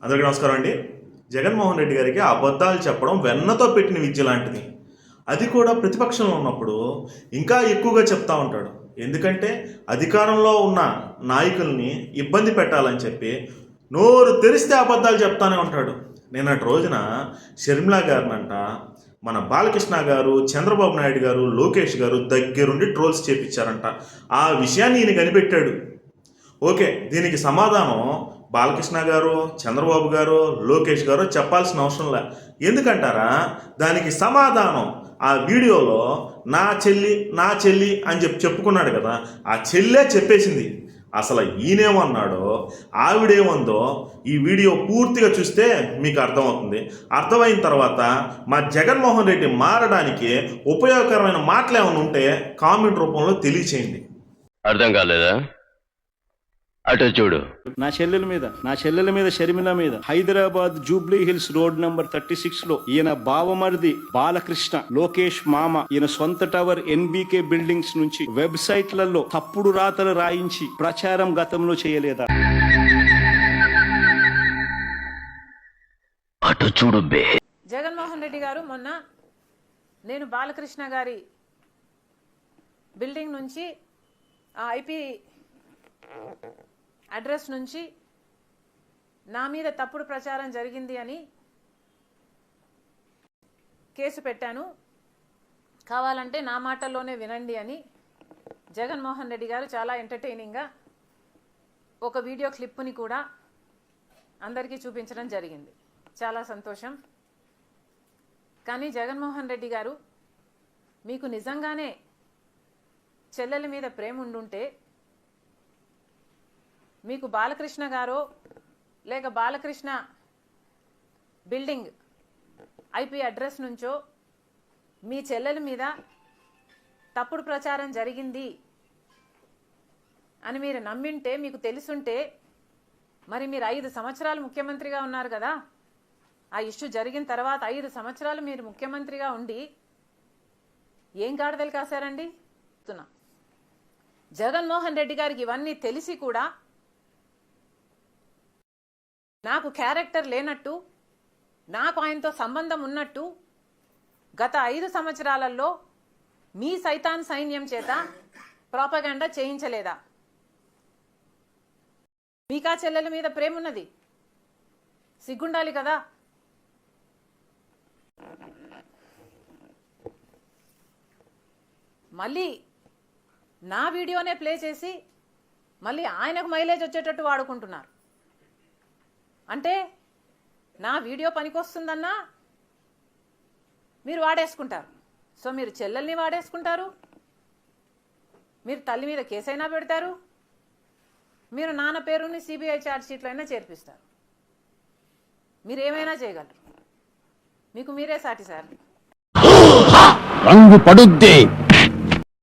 అందరికీ నమస్కారం అండి. జగన్మోహన్ రెడ్డి గారికి అబద్ధాలు చెప్పడం వెన్నతో పెట్టిన విద్య లాంటిది. అది కూడా ప్రతిపక్షంలో ఉన్నప్పుడు ఇంకా ఎక్కువగా చెప్తా ఉంటాడు. ఎందుకంటే అధికారంలో ఉన్న నాయకుల్ని ఇబ్బంది పెట్టాలని చెప్పి నోరు తెరిస్తే అబద్ధాలు చెప్తానే ఉంటాడు. నిన్నటి రోజున షర్మిల గారినంట మన బాలకృష్ణ గారు, చంద్రబాబు నాయుడు గారు, లోకేష్ గారు దగ్గరుండి ట్రోల్స్ చేపించారంట. ఆ విషయాన్ని ఈయన కనిపెట్టాడు. ఓకే, దీనికి సమాధానం బాలకృష్ణ గారు, చంద్రబాబు గారు, లోకేష్ గారు చెప్పాల్సిన అవసరం లే. ఎందుకంటారా, దానికి సమాధానం ఆ వీడియోలో నా చెల్లి అని చెప్పుకున్నాడు కదా, ఆ చెల్లే చెప్పేసింది. అసలు ఈయనేమన్నాడో ఆవిడేమందో ఈ వీడియో పూర్తిగా చూస్తే మీకు అర్థమవుతుంది. అర్థమైన తర్వాత మా జగన్మోహన్ రెడ్డి మారడానికి ఉపయోగకరమైన మాటలు ఏమైనా ఉంటే కామెంట్ రూపంలో తెలియచేయండి. అర్థం కాలేదా? అటు చూడు. నా చెల్లెల మీద షర్మిల మీద Hyderabad Jubilee hills road number 36 లో ఈయన బావమరిది బాలకృష్ణ, లోకేష్ మామ ఈయన సొంత టవర్ ఎన్బికే బిల్డింగ్స్ నుంచి వెబ్సైట్లలో తప్పుడు రాతలు రాయించి ప్రచారం గతంలో చేయలేదా? అటు చూడు బే. జగన్మోహన్ రెడ్డి గారు మొన్న నేను బాలకృష్ణ గారి బిల్డింగ్ నుంచి ఆ ఐపీ అడ్రస్ నుంచి నా మీద తప్పుడు ప్రచారం జరిగింది అని కేసు పెట్టాను, కావాలంటే నా మాటల్లోనే వినండి అని జగన్మోహన్ రెడ్డి గారు చాలా ఎంటర్టైనింగ్గా ఒక వీడియో క్లిప్పుని కూడా అందరికీ చూపించడం జరిగింది. చాలా సంతోషం. కానీ జగన్మోహన్ రెడ్డి గారు, మీకు నిజంగానే చెల్లెల మీద ప్రేమ ఉండుంటే మీకు బాలకృష్ణ గారో లేక బాలకృష్ణ బిల్డింగ్ ఐపీ అడ్రస్ నుంచో మీ చెల్లెల మీద తప్పుడు ప్రచారం జరిగింది అని మీరు నమ్మింటే, మీకు తెలుసుంటే, మరి మీరు 5 సంవత్సరాలు ముఖ్యమంత్రిగా ఉన్నారు కదా. ఆ ఇష్యూ జరిగిన తర్వాత 5 సంవత్సరాలు మీరు ముఖ్యమంత్రిగా ఉండి ఏం గాడిదలు కాశారండి? జగన్మోహన్ రెడ్డి గారికి ఇవన్నీ తెలిసి కూడా నాకు క్యారెక్టర్ లేనట్టు, నాకు ఆయనతో సంబంధం ఉన్నట్టు గత 5 సంవత్సరాలలో మీ సైతాన్ సైన్యం చేత ప్రాపగాండా చేయించలేదా? మీకా చెల్లెల మీద ప్రేమ ఉన్నది, సిగ్గుండాలి కదా. మళ్ళీ నా వీడియోనే ప్లే చేసి మళ్ళీ ఆయనకు మైలేజ్ వచ్చేటట్టు వాడుకుంటున్నారు. అంటే నా వీడియో పనికొస్తుందన్నా మీరు వాడేసుకుంటారు. సో మీరు చెల్లెల్ని వాడేసుకుంటారు, మీరు తల్లి మీద కేసైనా పెడతారు, మీరు నాన్న పేరుని సిబిఐ ఛార్జ్ షీట్లో అయినా చేర్పిస్తారు. మీరు ఏమైనా చేయగలరు, మీకు మీరే సాటి సార్. రంగు పడుద్ది.